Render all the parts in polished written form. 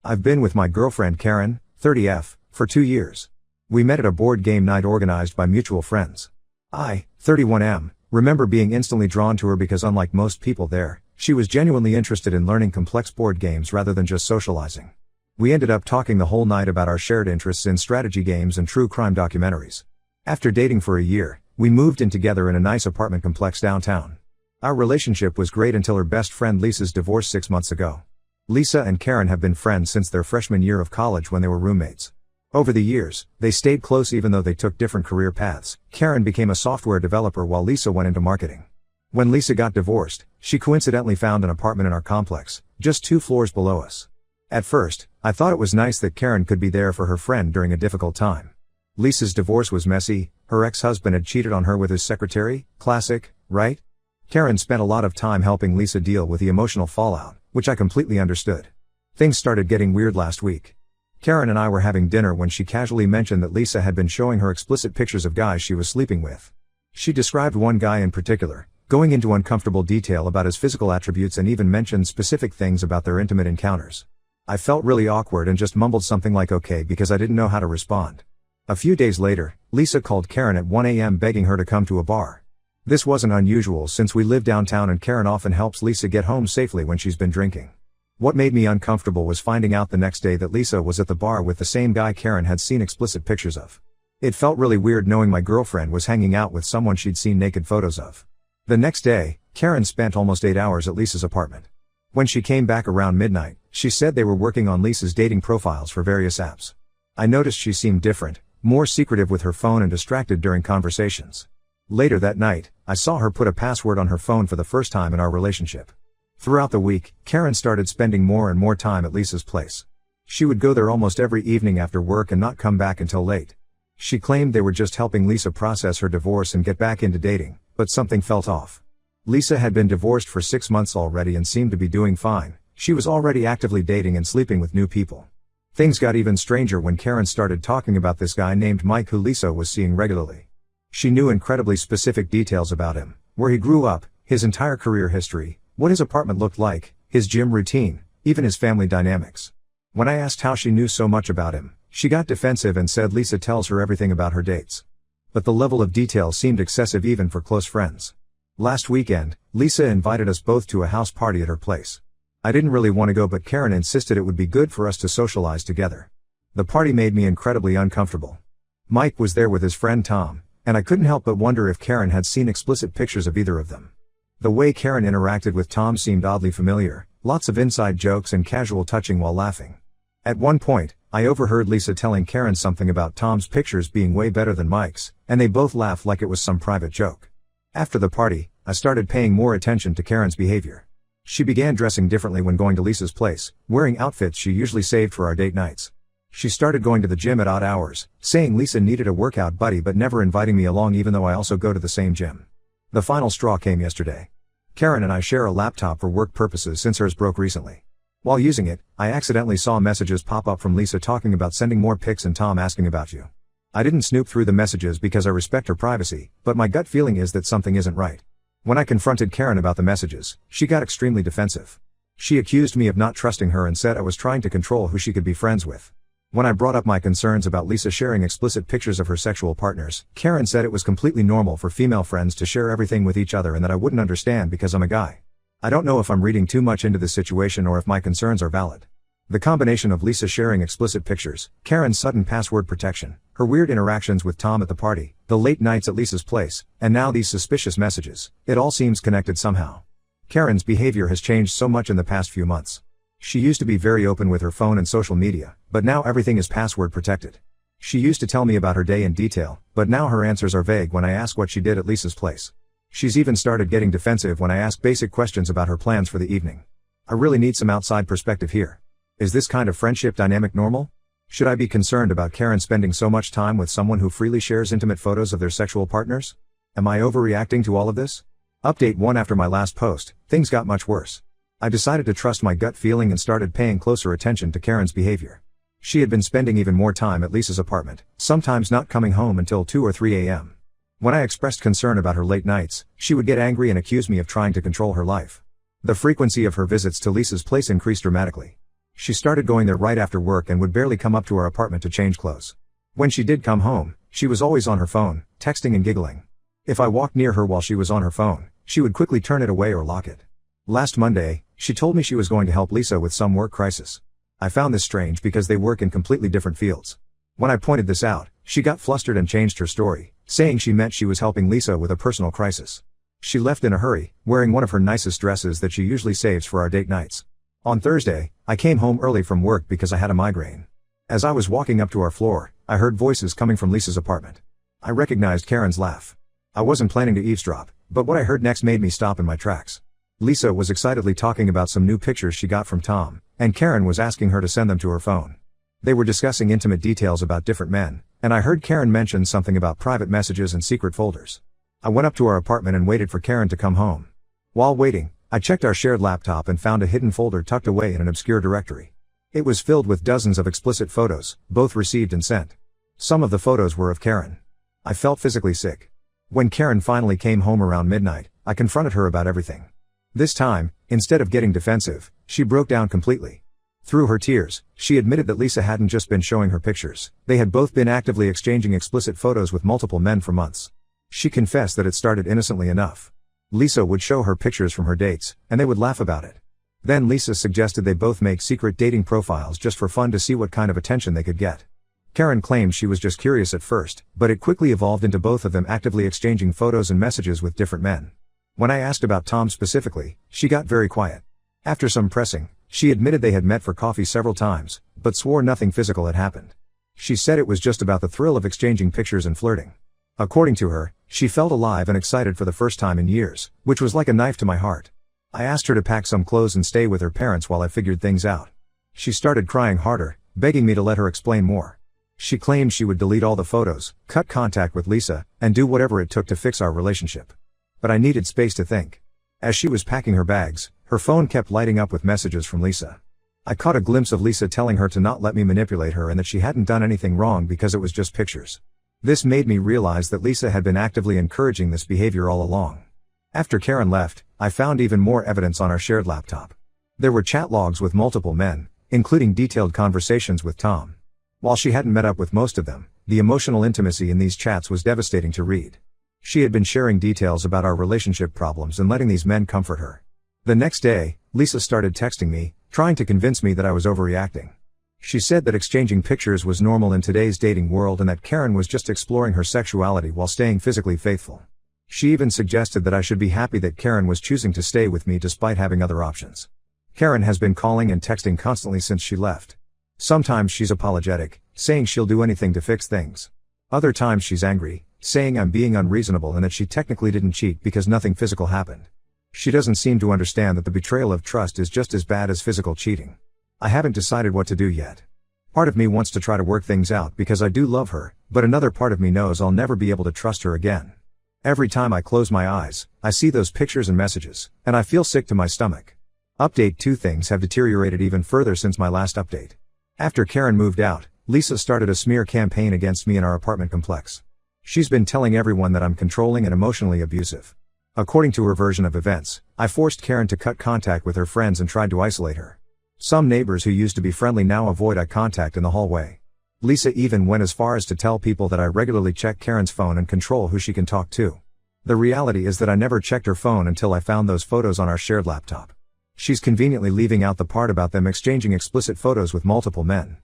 I've been with my girlfriend Karen, 30F, for 2 years. We met at a board game night organized by mutual friends. I, 31M, remember being instantly drawn to her because unlike most people there, she was genuinely interested in learning complex board games rather than just socializing. We ended up talking the whole night about our shared interests in strategy games and true crime documentaries. After dating for a year, we moved in together in a nice apartment complex downtown. Our relationship was great until her best friend Lisa's divorce 6 months ago. Lisa and Karen have been friends since their freshman year of college when they were roommates. Over the years, they stayed close even though they took different career paths. Karen became a software developer while Lisa went into marketing. When Lisa got divorced, she coincidentally found an apartment in our complex, just 2 floors below us. At first, I thought it was nice that Karen could be there for her friend during a difficult time. Lisa's divorce was messy, her ex-husband had cheated on her with his secretary, classic, right? Karen spent a lot of time helping Lisa deal with the emotional fallout, which I completely understood. Things started getting weird last week. Karen and I were having dinner when she casually mentioned that Lisa had been showing her explicit pictures of guys she was sleeping with. She described one guy in particular, going into uncomfortable detail about his physical attributes and even mentioned specific things about their intimate encounters. I felt really awkward and just mumbled something like okay because I didn't know how to respond. A few days later, Lisa called Karen at 1 a.m. begging her to come to a bar. This wasn't unusual since we live downtown and Karen often helps Lisa get home safely when she's been drinking. What made me uncomfortable was finding out the next day that Lisa was at the bar with the same guy Karen had seen explicit pictures of. It felt really weird knowing my girlfriend was hanging out with someone she'd seen naked photos of. The next day, Karen spent almost 8 hours at Lisa's apartment. When she came back around midnight, she said they were working on Lisa's dating profiles for various apps. I noticed she seemed different, more secretive with her phone and distracted during conversations. Later that night, I saw her put a password on her phone for the first time in our relationship. Throughout the week, Karen started spending more and more time at Lisa's place. She would go there almost every evening after work and not come back until late. She claimed they were just helping Lisa process her divorce and get back into dating, but something felt off. Lisa had been divorced for 6 months already and seemed to be doing fine. She was already actively dating and sleeping with new people. Things got even stranger when Karen started talking about this guy named Mike who Lisa was seeing regularly. She knew incredibly specific details about him, where he grew up, his entire career history, what his apartment looked like, his gym routine, even his family dynamics. When I asked how she knew so much about him, she got defensive and said Lisa tells her everything about her dates. But the level of detail seemed excessive even for close friends. Last weekend, Lisa invited us both to a house party at her place. I didn't really want to go but Karen insisted it would be good for us to socialize together. The party made me incredibly uncomfortable. Mike was there with his friend Tom, and I couldn't help but wonder if Karen had seen explicit pictures of either of them. The way Karen interacted with Tom seemed oddly familiar, lots of inside jokes and casual touching while laughing. At one point, I overheard Lisa telling Karen something about Tom's pictures being way better than Mike's, and they both laughed like it was some private joke. After the party, I started paying more attention to Karen's behavior. She began dressing differently when going to Lisa's place, wearing outfits she usually saved for our date nights. She started going to the gym at odd hours, saying Lisa needed a workout buddy but never inviting me along even though I also go to the same gym. The final straw came yesterday. Karen and I share a laptop for work purposes since hers broke recently. While using it, I accidentally saw messages pop up from Lisa talking about sending more pics and Tom asking about you. I didn't snoop through the messages because I respect her privacy, but my gut feeling is that something isn't right. When I confronted Karen about the messages, she got extremely defensive. She accused me of not trusting her and said I was trying to control who she could be friends with. When I brought up my concerns about Lisa sharing explicit pictures of her sexual partners, Karen said it was completely normal for female friends to share everything with each other and that I wouldn't understand because I'm a guy. I don't know if I'm reading too much into this situation or if my concerns are valid. The combination of Lisa sharing explicit pictures, Karen's sudden password protection, her weird interactions with Tom at the party, the late nights at Lisa's place, and now these suspicious messages, it all seems connected somehow. Karen's behavior has changed so much in the past few months. She used to be very open with her phone and social media, but now everything is password protected. She used to tell me about her day in detail, but now her answers are vague when I ask what she did at Lisa's place. She's even started getting defensive when I ask basic questions about her plans for the evening. I really need some outside perspective here. Is this kind of friendship dynamic normal? Should I be concerned about Karen spending so much time with someone who freely shares intimate photos of their sexual partners? Am I overreacting to all of this? Update 1: after my last post, things got much worse. I decided to trust my gut feeling and started paying closer attention to Karen's behavior. She had been spending even more time at Lisa's apartment, sometimes not coming home until 2 or 3 a.m. When I expressed concern about her late nights, she would get angry and accuse me of trying to control her life. The frequency of her visits to Lisa's place increased dramatically. She started going there right after work and would barely come up to our apartment to change clothes. When she did come home, she was always on her phone, texting and giggling. If I walked near her while she was on her phone, she would quickly turn it away or lock it. Last Monday, she told me she was going to help Lisa with some work crisis. I found this strange because they work in completely different fields. When I pointed this out, she got flustered and changed her story, saying she meant she was helping Lisa with a personal crisis. She left in a hurry, wearing one of her nicest dresses that she usually saves for our date nights. On Thursday, I came home early from work because I had a migraine. As I was walking up to our floor, I heard voices coming from Lisa's apartment. I recognized Karen's laugh. I wasn't planning to eavesdrop, but what I heard next made me stop in my tracks. Lisa was excitedly talking about some new pictures she got from Tom, and Karen was asking her to send them to her phone. They were discussing intimate details about different men, and I heard Karen mention something about private messages and secret folders. I went up to our apartment and waited for Karen to come home. While waiting, I checked our shared laptop and found a hidden folder tucked away in an obscure directory. It was filled with dozens of explicit photos, both received and sent. Some of the photos were of Karen. I felt physically sick. When Karen finally came home around midnight, I confronted her about everything. This time, instead of getting defensive, she broke down completely. Through her tears, she admitted that Lisa hadn't just been showing her pictures, they had both been actively exchanging explicit photos with multiple men for months. She confessed that it started innocently enough. Lisa would show her pictures from her dates, and they would laugh about it. Then Lisa suggested they both make secret dating profiles just for fun to see what kind of attention they could get. Karen claimed she was just curious at first, but it quickly evolved into both of them actively exchanging photos and messages with different men. When I asked about Tom specifically, she got very quiet. After some pressing, she admitted they had met for coffee several times, but swore nothing physical had happened. She said it was just about the thrill of exchanging pictures and flirting. According to her, she felt alive and excited for the first time in years, which was like a knife to my heart. I asked her to pack some clothes and stay with her parents while I figured things out. She started crying harder, begging me to let her explain more. She claimed she would delete all the photos, cut contact with Lisa, and do whatever it took to fix our relationship. But I needed space to think. As she was packing her bags, her phone kept lighting up with messages from Lisa. I caught a glimpse of Lisa telling her to not let me manipulate her and that she hadn't done anything wrong because it was just pictures. This made me realize that Lisa had been actively encouraging this behavior all along. After Karen left, I found even more evidence on our shared laptop. There were chat logs with multiple men, including detailed conversations with Tom. While she hadn't met up with most of them, the emotional intimacy in these chats was devastating to read. She had been sharing details about our relationship problems and letting these men comfort her. The next day, Lisa started texting me, trying to convince me that I was overreacting. She said that exchanging pictures was normal in today's dating world and that Karen was just exploring her sexuality while staying physically faithful. She even suggested that I should be happy that Karen was choosing to stay with me despite having other options. Karen has been calling and texting constantly since she left. Sometimes she's apologetic, saying she'll do anything to fix things. Other times she's angry, saying I'm being unreasonable and that she technically didn't cheat because nothing physical happened. She doesn't seem to understand that the betrayal of trust is just as bad as physical cheating. I haven't decided what to do yet. Part of me wants to try to work things out because I do love her, but another part of me knows I'll never be able to trust her again. Every time I close my eyes, I see those pictures and messages, and I feel sick to my stomach. Update 2: things have deteriorated even further since my last update. After Karen moved out, Lisa started a smear campaign against me in our apartment complex. She's been telling everyone that I'm controlling and emotionally abusive. According to her version of events, I forced Karen to cut contact with her friends and tried to isolate her. Some neighbors who used to be friendly now avoid eye contact in the hallway. Lisa even went as far as to tell people that I regularly check Karen's phone and control who she can talk to. The reality is that I never checked her phone until I found those photos on our shared laptop. She's conveniently leaving out the part about them exchanging explicit photos with multiple men.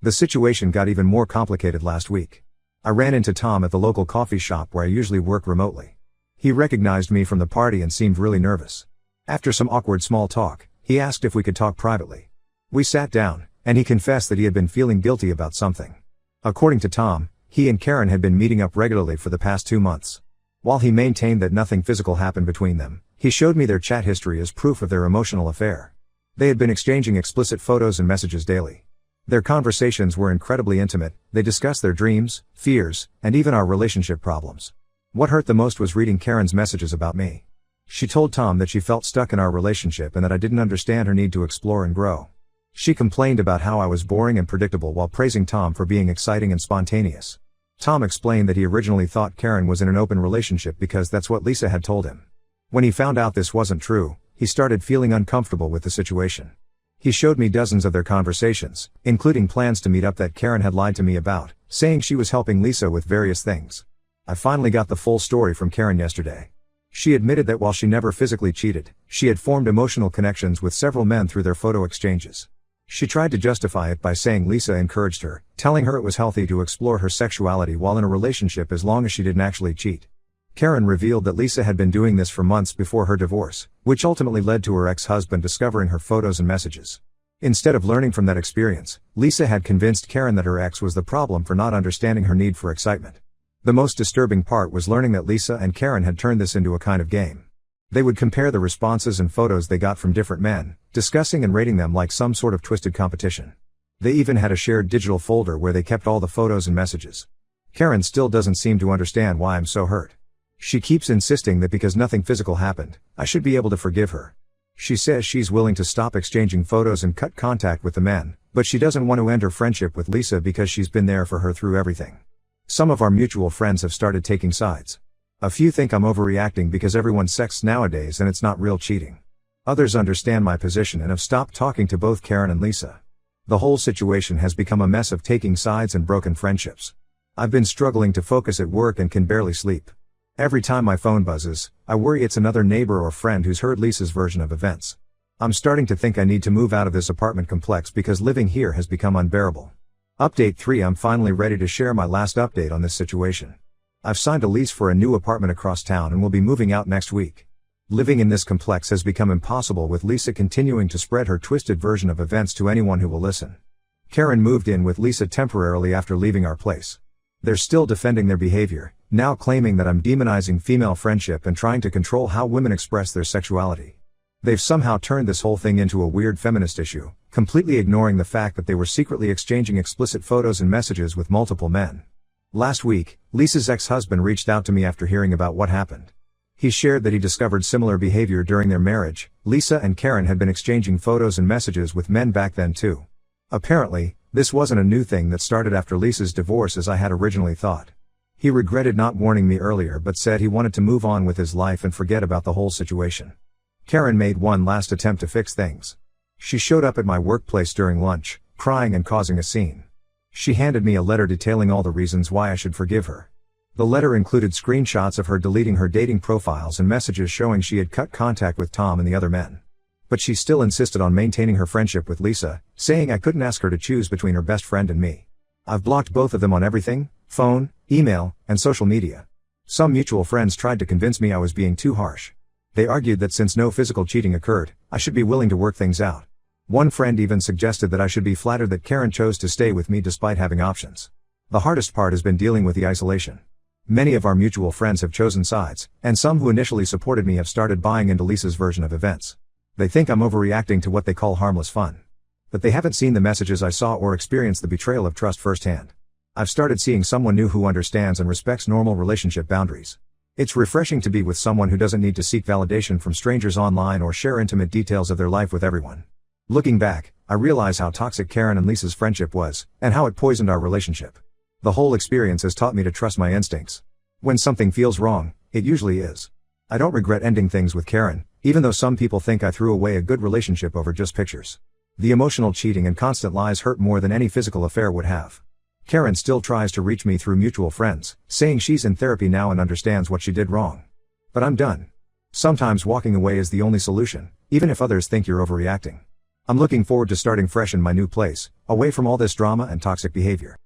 The situation got even more complicated last week. I ran into Tom at the local coffee shop where I usually work remotely. He recognized me from the party and seemed really nervous. After some awkward small talk, he asked if we could talk privately. We sat down, and he confessed that he had been feeling guilty about something. According to Tom, he and Karen had been meeting up regularly for the past 2 months. While he maintained that nothing physical happened between them, he showed me their chat history as proof of their emotional affair. They had been exchanging explicit photos and messages daily. Their conversations were incredibly intimate, they discussed their dreams, fears, and even our relationship problems. What hurt the most was reading Karen's messages about me. She told Tom that she felt stuck in our relationship and that I didn't understand her need to explore and grow. She complained about how I was boring and predictable while praising Tom for being exciting and spontaneous. Tom explained that he originally thought Karen was in an open relationship because that's what Lisa had told him. When he found out this wasn't true, he started feeling uncomfortable with the situation. He showed me dozens of their conversations, including plans to meet up that Karen had lied to me about, saying she was helping Lisa with various things. I finally got the full story from Karen yesterday. She admitted that while she never physically cheated, she had formed emotional connections with several men through their photo exchanges. She tried to justify it by saying Lisa encouraged her, telling her it was healthy to explore her sexuality while in a relationship as long as she didn't actually cheat. Karen revealed that Lisa had been doing this for months before her divorce, which ultimately led to her ex-husband discovering her photos and messages. Instead of learning from that experience, Lisa had convinced Karen that her ex was the problem for not understanding her need for excitement. The most disturbing part was learning that Lisa and Karen had turned this into a kind of game. They would compare the responses and photos they got from different men, discussing and rating them like some sort of twisted competition. They even had a shared digital folder where they kept all the photos and messages. Karen still doesn't seem to understand why I'm so hurt. She keeps insisting that because nothing physical happened, I should be able to forgive her. She says she's willing to stop exchanging photos and cut contact with the men, but she doesn't want to end her friendship with Lisa because she's been there for her through everything. Some of our mutual friends have started taking sides. A few think I'm overreacting because everyone sexts nowadays and it's not real cheating. Others understand my position and have stopped talking to both Karen and Lisa. The whole situation has become a mess of taking sides and broken friendships. I've been struggling to focus at work and can barely sleep. Every time my phone buzzes, I worry it's another neighbor or friend who's heard Lisa's version of events. I'm starting to think I need to move out of this apartment complex because living here has become unbearable. Update 3: I'm finally ready to share my last update on this situation. I've signed a lease for a new apartment across town and will be moving out next week. Living in this complex has become impossible with Lisa continuing to spread her twisted version of events to anyone who will listen. Karen moved in with Lisa temporarily after leaving our place. They're still defending their behavior, now claiming that I'm demonizing female friendship and trying to control how women express their sexuality. They've somehow turned this whole thing into a weird feminist issue, completely ignoring the fact that they were secretly exchanging explicit photos and messages with multiple men. Last week, Lisa's ex-husband reached out to me after hearing about what happened. He shared that he discovered similar behavior during their marriage. Lisa and Karen had been exchanging photos and messages with men back then too. Apparently, this wasn't a new thing that started after Lisa's divorce as I had originally thought. He regretted not warning me earlier but said he wanted to move on with his life and forget about the whole situation. Karen made one last attempt to fix things. She showed up at my workplace during lunch, crying and causing a scene. She handed me a letter detailing all the reasons why I should forgive her. The letter included screenshots of her deleting her dating profiles and messages showing she had cut contact with Tom and the other men. But she still insisted on maintaining her friendship with Lisa, saying I couldn't ask her to choose between her best friend and me. I've blocked both of them on everything: phone, email, and social media. Some mutual friends tried to convince me I was being too harsh. They argued that since no physical cheating occurred, I should be willing to work things out. One friend even suggested that I should be flattered that Karen chose to stay with me despite having options. The hardest part has been dealing with the isolation. Many of our mutual friends have chosen sides, and some who initially supported me have started buying into Lisa's version of events. They think I'm overreacting to what they call harmless fun. But they haven't seen the messages I saw or experienced the betrayal of trust firsthand. I've started seeing someone new who understands and respects normal relationship boundaries. It's refreshing to be with someone who doesn't need to seek validation from strangers online or share intimate details of their life with everyone. Looking back, I realize how toxic Karen and Lisa's friendship was, and how it poisoned our relationship. The whole experience has taught me to trust my instincts. When something feels wrong, it usually is. I don't regret ending things with Karen, even though some people think I threw away a good relationship over just pictures. The emotional cheating and constant lies hurt more than any physical affair would have. Karen still tries to reach me through mutual friends, saying she's in therapy now and understands what she did wrong. But I'm done. Sometimes walking away is the only solution, even if others think you're overreacting. I'm looking forward to starting fresh in my new place, away from all this drama and toxic behavior.